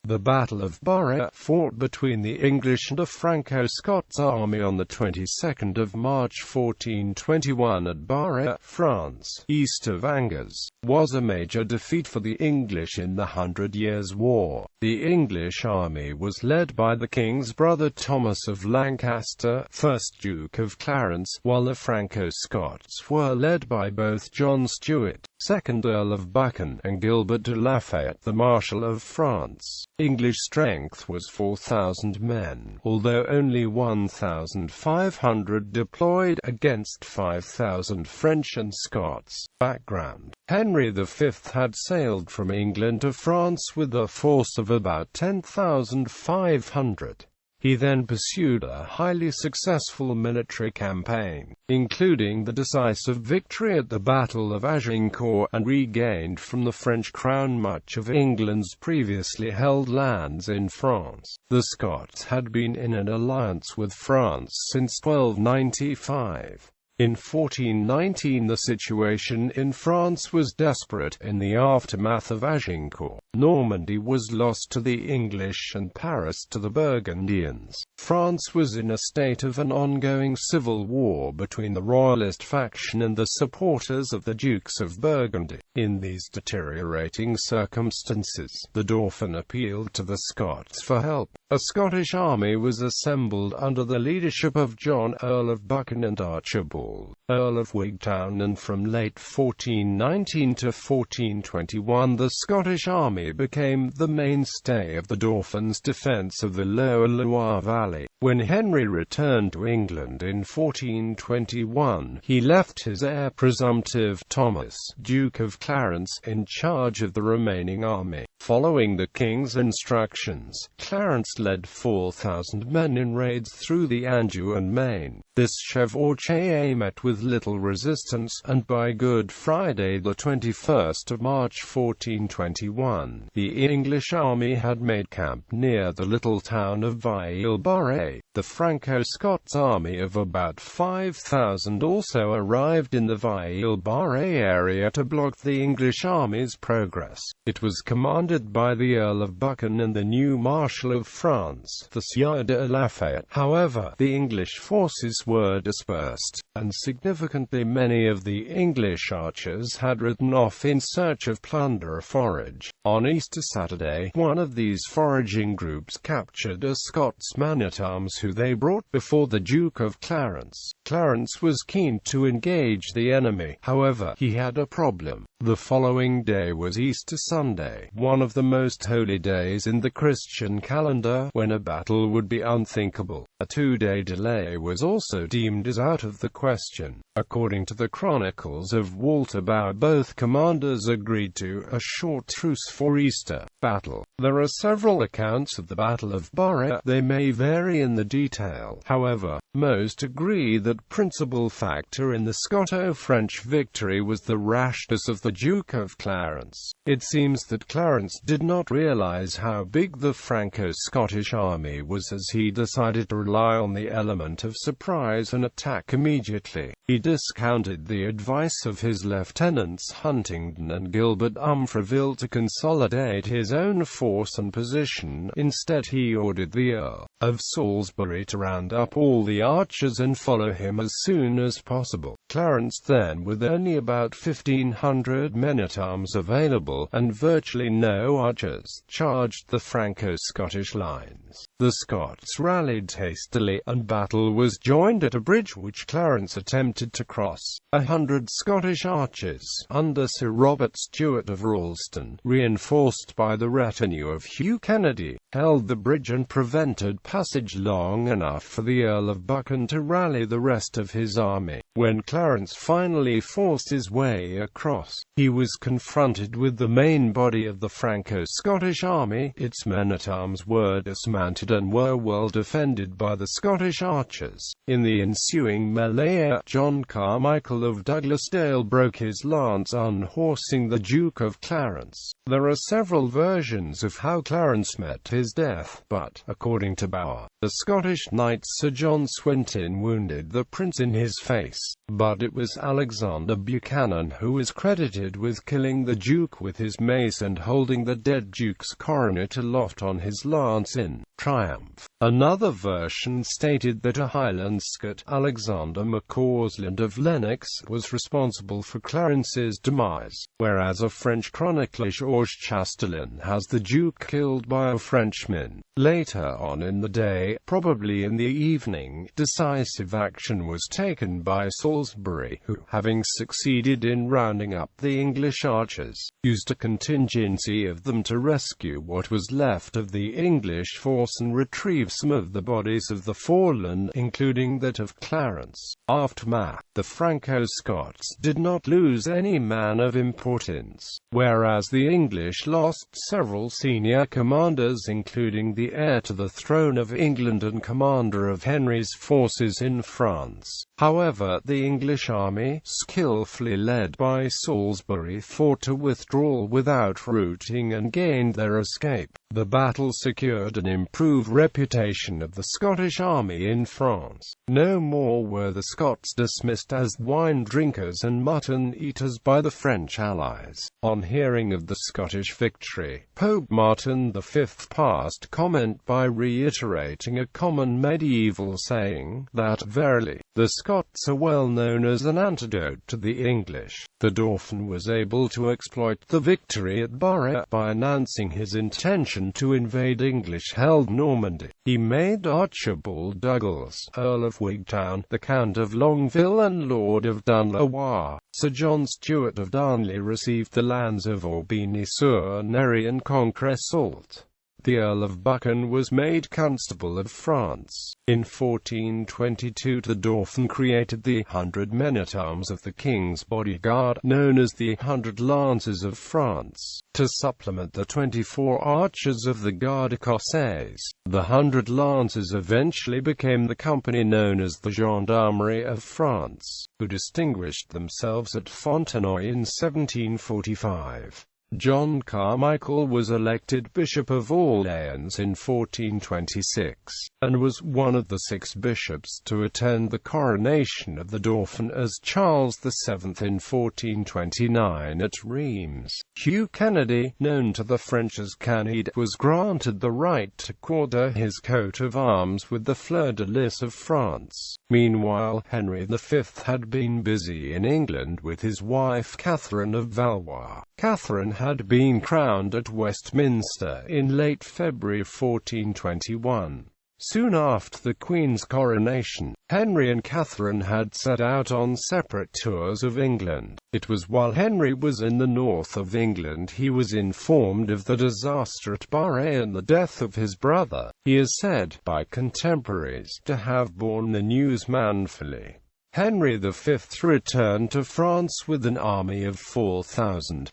The Battle of Baugé, fought between the English and a Franco-Scots army on the 22nd of March 1421 at Baugé, France, east of Angers, was a major defeat for the English in the Hundred Years' War. The English army was led by the king's brother Thomas of Lancaster, 1st Duke of Clarence, while the Franco-Scots were led by both John Stewart, 2nd Earl of Buchan, and Gilbert de Lafayette, the Marshal of France. English strength was 4,000 men, although only 1,500 deployed against 5,000 French and Scots. Background: Henry V had sailed from England to France with a force of about 10,500. He then pursued a highly successful military campaign, including the decisive victory at the Battle of Agincourt, and regained from the French crown much of England's previously held lands in France. The Scots had been in an alliance with France since 1295. In 1419 the situation in France was desperate. In the aftermath of Agincourt, Normandy was lost to the English and Paris to the Burgundians. France was in a state of an ongoing civil war between the royalist faction and the supporters of the Dukes of Burgundy. In these deteriorating circumstances, the Dauphin appealed to the Scots for help. A Scottish army was assembled under the leadership of John, Earl of Buchan, and Archibald, Earl of Buchan, and from late 1419 to 1421 the Scottish army became the mainstay of the Dauphin's defence of the lower Loire Valley. When Henry returned to England in 1421, he left his heir presumptive, Thomas, Duke of Clarence, in charge of the remaining army. Following the king's instructions, Clarence led 4,000 men in raids through the Anjou and Maine. This chevauchée met with little resistance, and by Good Friday, the 21st of March 1421, the English army had made camp near the little town of Ville-Barré. The Franco-Scots army of about 5,000 also arrived in the Ville-Barré area to block the English army's progress. It was commanded by the Earl of Buchan and the new Marshal of France, the Sieur de Lafayette. However, the English forces were dispersed, and significantly many of the English archers had ridden off in search of plunder or forage. On Easter Saturday, one of these foraging groups captured a Scots man-at-arms who they brought before the Duke of Clarence. Clarence was keen to engage the enemy, however, he had a problem. The following day was Easter Sunday, one of the most holy days in the Christian calendar, when a battle would be unthinkable. A 2-day delay was also deemed as out of the question. According to the Chronicles of Walter Bauer, both commanders agreed to a short truce for Easter battle. There are several accounts of the Battle of Baugé. They may vary in the detail. However, most agree that principal factor in the Scoto-French victory was the rashness of the Duke of Clarence. It seems that Clarence did not realize how big the Franco-Scottish army was, as he decided to rely on the element of surprise and attack immediately. He discounted the advice of his lieutenants Huntingdon and Gilbert Umfreville to consolidate his own force and position. Instead, he ordered the Earl of Salisbury to round up all the archers and follow him as soon as possible. Clarence then, with only about 1,500 men-at-arms available, and virtually no archers, charged the Franco-Scottish lines. The Scots rallied hastily, and battle was joined at a bridge which Clarence attempted to cross. 100 Scottish archers, under Sir Robert Stewart of Ralston, reinforced by the retinue of Hugh Kennedy, held the bridge and prevented passage long enough for the Earl of Buchan to rally the rest of his army. When Clarence finally forced his way across, he was confronted with the main body of the Franco-Scottish army. Its men-at-arms were dismounted and were well defended by the Scottish archers. In the ensuing melee, John Carmichael of Douglasdale broke his lance, unhorsing the Duke of Clarence. There are several versions of how Clarence met his death, but, according to Bauer, the Scottish knight Sir John Swinton wounded the prince in his face, but it was Alexander Buchanan who is credited with killing the Duke with his mace and holding the dead Duke's coronet aloft on his lance in triumph. Another version stated that a Highland Scot, Alexander MacCausland of Lennox, was responsible for Clarence's demise, whereas a French chronicler Georges Chastelain has the Duke killed by a Frenchman. Later on in the day, probably in the evening, decisive action was taken by Salisbury, who, having succeeded in rounding up the English archers, used a contingency of them to rescue what was left of the English force and retrieve some of the bodies of the fallen, including that of Clarence. Aftermath: the Franco-Scots did not lose any man of importance, whereas the English lost several senior commanders, including the heir to the throne of England and commander of Henry's forces in France. However, the English army, skillfully led by Salisbury, fought to withdrawal without routing and gained their escape. The battle secured an improved reputation of the Scottish army in France. No more were the Scots dismissed as wine drinkers and mutton eaters by the French allies. On hearing of the Scottish victory, Pope Martin V passed comment by reiterating a common medieval saying, that verily, the Scots are well known as an antidote to the English. The Dauphin was able to exploit the victory at Baugé by announcing his intention to invade English-held Normandy. He made Archibald Douglas, Earl of Buchan, the Count of Longueville and Lord of Dunlow. Sir John Stewart of Darnley received the lands of Aubigny-sur-Nère and Concresalt. The Earl of Buchan was made Constable of France. In 1422 the Dauphin created the 100 men-at-arms of the King's bodyguard, known as the 100 Lancers of France, to supplement the 24 archers of the Garde Écossaise. The 100 Lancers eventually became the company known as the Gendarmerie of France, who distinguished themselves at Fontenoy in 1745. John Carmichael was elected Bishop of Orleans in 1426, and was one of the 6 bishops to attend the coronation of the Dauphin as Charles VII in 1429 at Reims. Hugh Kennedy, known to the French as Canide, was granted the right to quarter his coat of arms with the fleur-de-lis of France. Meanwhile, Henry V had been busy in England with his wife Catherine of Valois. Catherine had been crowned at Westminster in late February 1421. Soon after the Queen's coronation, Henry and Catherine had set out on separate tours of England. It was while Henry was in the north of England he was informed of the disaster at Baugé and the death of his brother. He is said, by contemporaries, to have borne the news manfully. Henry V returned to France with an army of 5,000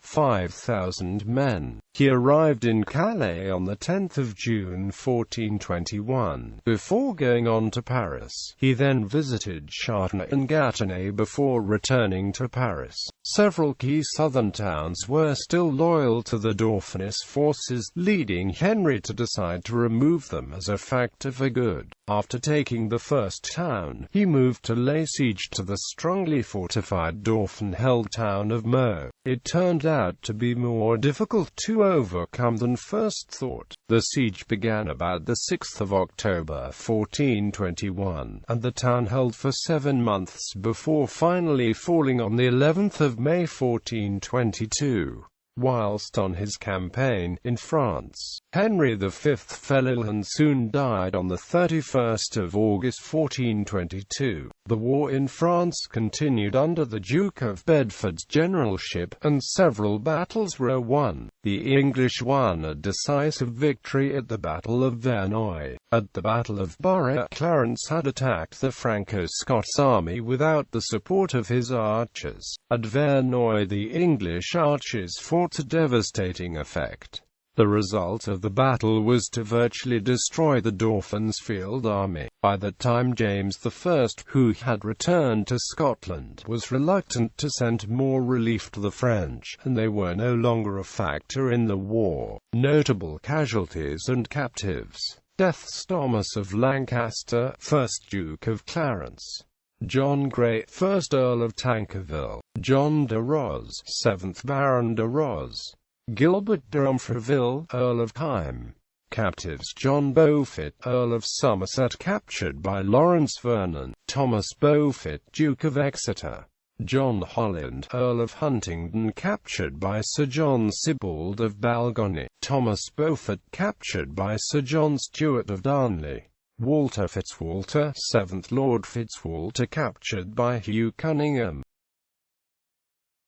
men. He arrived in Calais on the 10th of June 1421, before going on to Paris. He then visited Chartres and Gâtinais before returning to Paris. Several key southern towns were still loyal to the Dauphinist forces, leading Henry to decide to remove them as a factor for good. After taking the first town, he moved to lay siege to the strongly fortified Dauphin-held town of Meaux. It turned out to be more difficult to overcome than first thought. The siege began about the 6th of October 1421, and the town held for 7 months before finally falling on the 11th of May 1422. Whilst on his campaign in France, Henry V fell ill and soon died on the 31st of August 1422. The war in France continued under the Duke of Bedford's generalship, and several battles were won. The English won a decisive victory at the Battle of Verneuil. At the Battle of Baugé, Clarence had attacked the Franco-Scots army without the support of his archers. At Verneuil the English archers fought to devastating effect. The result of the battle was to virtually destroy the Dauphin's field army. By the time James I, who had returned to Scotland, was reluctant to send more relief to the French, and they were no longer a factor in the war. Notable casualties and captives. Deaths: Thomas of Lancaster, 1st Duke of Clarence; John Grey, 1st Earl of Tankerville; John de Ros, 7th Baron de Ros; Gilbert de Umfreville, Earl of Kyme. Captives: John Beaufort, Earl of Somerset, captured by Lawrence Vernon; Thomas Beaufort, Duke of Exeter; John Holland, Earl of Huntingdon, captured by Sir John Sibbald of Balgony; Thomas Beaufort, captured by Sir John Stewart of Darnley; Walter Fitzwalter, 7th Lord Fitzwalter, captured by Hugh Cunningham.